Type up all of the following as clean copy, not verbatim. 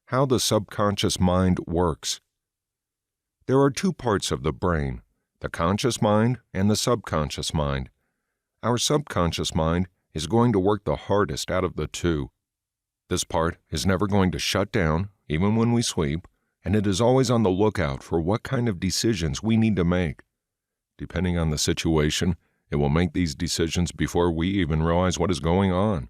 How the subconscious mind works. There are two parts of the brain, the conscious mind and the subconscious mind. Our subconscious mind is going to work the hardest out of the two. This part is never going to shut down, even when we sleep, and it is always on the lookout for what kind of decisions we need to make. Depending on the situation, it will make these decisions before we even realize what is going on.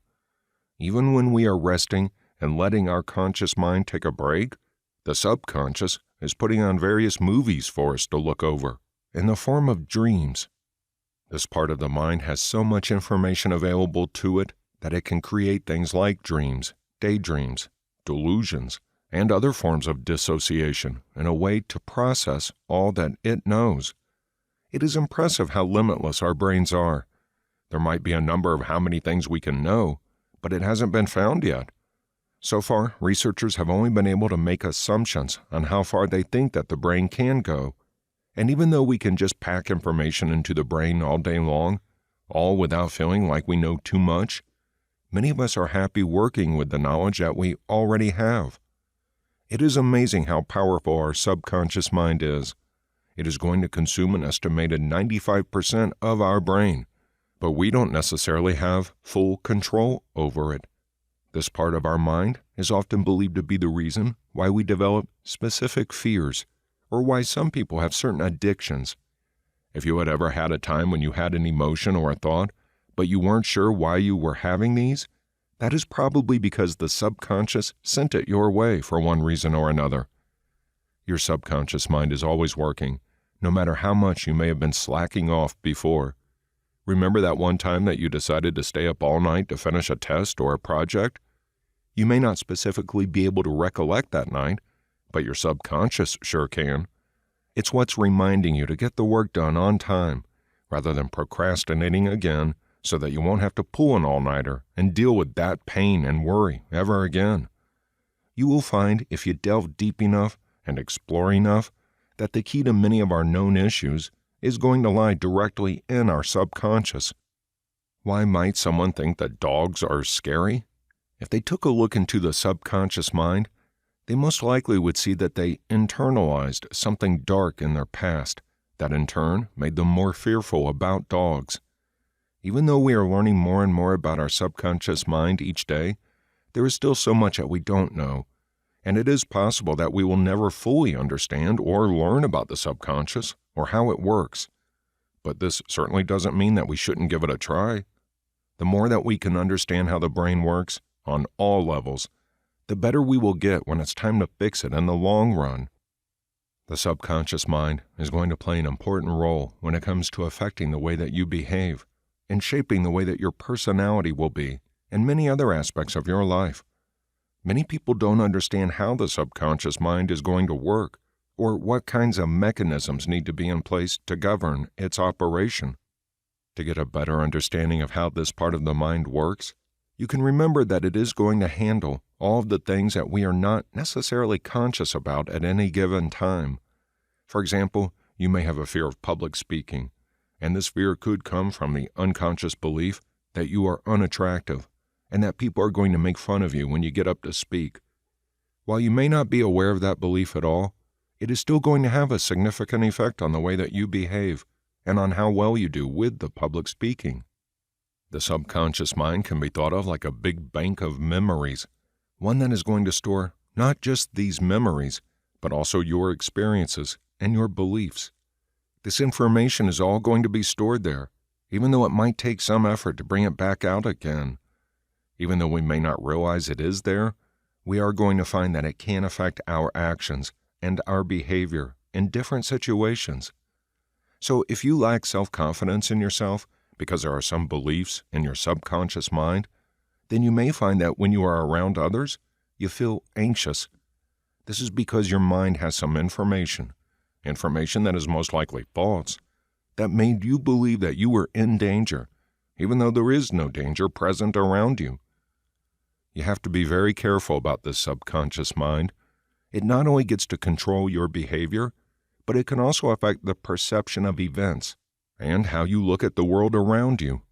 Even when we are resting and letting our conscious mind take a break, the subconscious is putting on various movies for us to look over, in the form of dreams. This part of the mind has so much information available to it that it can create things like dreams, daydreams, delusions, and other forms of dissociation in a way to process all that it knows. It is impressive how limitless our brains are. There might be a number of how many things we can know, but it hasn't been found yet. So far, researchers have only been able to make assumptions on how far they think that the brain can go. And even though we can just pack information into the brain all day long, all without feeling like we know too much, many of us are happy working with the knowledge that we already have. It is amazing how powerful our subconscious mind is. It is going to consume an estimated 95% of our brain, but we don't necessarily have full control over it. This part of our mind is often believed to be the reason why we develop specific fears, or why some people have certain addictions. If you had ever had a time when you had an emotion or a thought, but you weren't sure why you were having these, that is probably because the subconscious sent it your way for one reason or another. Your subconscious mind is always working, no matter how much you may have been slacking off before. Remember that one time that you decided to stay up all night to finish a test or a project? You may not specifically be able to recollect that night, but your subconscious sure can. It's what's reminding you to get the work done on time, rather than procrastinating again so that you won't have to pull an all-nighter and deal with that pain and worry ever again. You will find, if you delve deep enough and explore enough, that the key to many of our known issues is going to lie directly in our subconscious. Why might someone think that dogs are scary? If they took a look into the subconscious mind, they most likely would see that they internalized something dark in their past that in turn made them more fearful about dogs. Even though we are learning more and more about our subconscious mind each day, there is still so much that we don't know, and it is possible that we will never fully understand or learn about the subconscious or how it works. But this certainly doesn't mean that we shouldn't give it a try. The more that we can understand how the brain works, on all levels, the better we will get when it's time to fix it in the long run. The subconscious mind is going to play an important role when it comes to affecting the way that you behave and shaping the way that your personality will be and many other aspects of your life. Many people don't understand how the subconscious mind is going to work or what kinds of mechanisms need to be in place to govern its operation. To get a better understanding of how this part of the mind works, you can remember that it is going to handle all of the things that we are not necessarily conscious about at any given time. For example, you may have a fear of public speaking, and this fear could come from the unconscious belief that you are unattractive and that people are going to make fun of you when you get up to speak. While you may not be aware of that belief at all, it is still going to have a significant effect on the way that you behave and on how well you do with the public speaking. The subconscious mind can be thought of like a big bank of memories, one that is going to store not just these memories, but also your experiences and your beliefs. This information is all going to be stored there, even though it might take some effort to bring it back out again. Even though we may not realize it is there, we are going to find that it can affect our actions and our behavior in different situations. So if you lack self-confidence in yourself because there are some beliefs in your subconscious mind, then you may find that when you are around others, you feel anxious. This is because your mind has some information that is most likely false, that made you believe that you were in danger, even though there is no danger present around you. You have to be very careful about this subconscious mind. It not only gets to control your behavior, but it can also affect the perception of events and how you look at the world around you.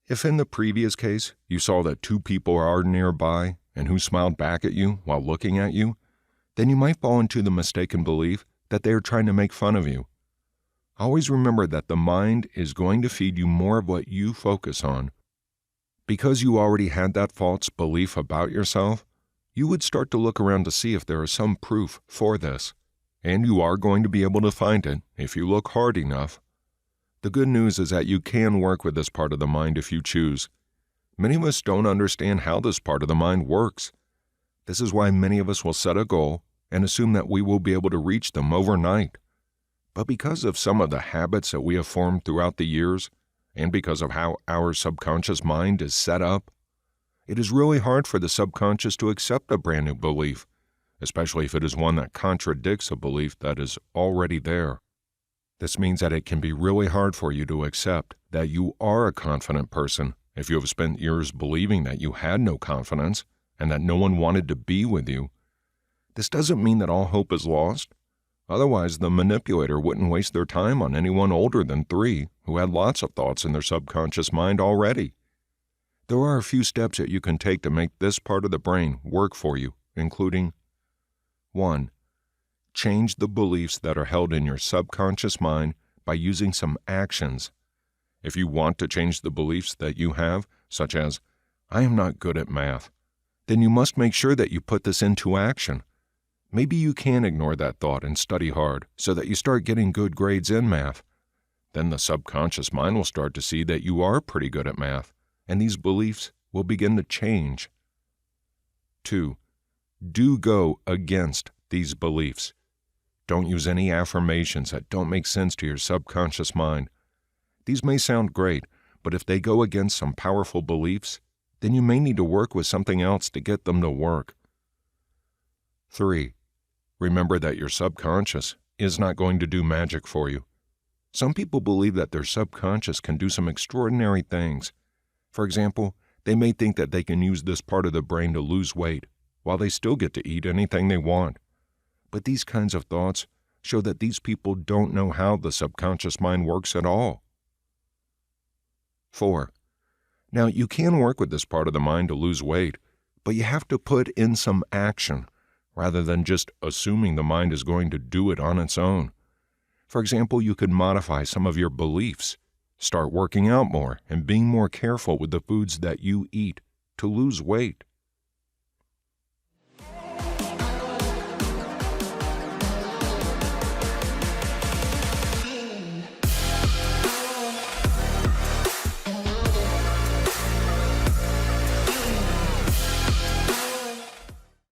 If in the previous case you saw that two people are nearby and who smiled back at you while looking at you, then you might fall into the mistaken belief that they are trying to make fun of you. Always remember that the mind is going to feed you more of what you focus on. Because you already had that false belief about yourself, you would start to look around to see if there is some proof for this, and you are going to be able to find it if you look hard enough. The good news is that you can work with this part of the mind if you choose. Many of us don't understand how this part of the mind works. This is why many of us will set a goal and assume that we will be able to reach them overnight. But because of some of the habits that we have formed throughout the years, and because of how our subconscious mind is set up, it is really hard for the subconscious to accept a brand new belief, especially if it is one that contradicts a belief that is already there. This means that it can be really hard for you to accept that you are a confident person if you have spent years believing that you had no confidence and that no one wanted to be with you. This doesn't mean that all hope is lost. Otherwise, the manipulator wouldn't waste their time on anyone older than 3 who had lots of thoughts in their subconscious mind already. There are a few steps that you can take to make this part of the brain work for you, including 1. Change the beliefs that are held in your subconscious mind by using some actions. If you want to change the beliefs that you have, such as, "I am not good at math," then you must make sure that you put this into action. Maybe you can ignore that thought and study hard so that you start getting good grades in math. Then the subconscious mind will start to see that you are pretty good at math, and these beliefs will begin to change. 2. Do go against these beliefs. Don't use any affirmations that don't make sense to your subconscious mind. These may sound great, but if they go against some powerful beliefs, then you may need to work with something else to get them to work. 3. Remember that your subconscious is not going to do magic for you. Some people believe that their subconscious can do some extraordinary things. For example, they may think that they can use this part of the brain to lose weight, while they still get to eat anything they want. But these kinds of thoughts show that these people don't know how the subconscious mind works at all. 4. Now, you can work with this part of the mind to lose weight, but you have to put in some action, rather than just assuming the mind is going to do it on its own. For example, you could modify some of your beliefs, start working out more and being more careful with the foods that you eat to lose weight.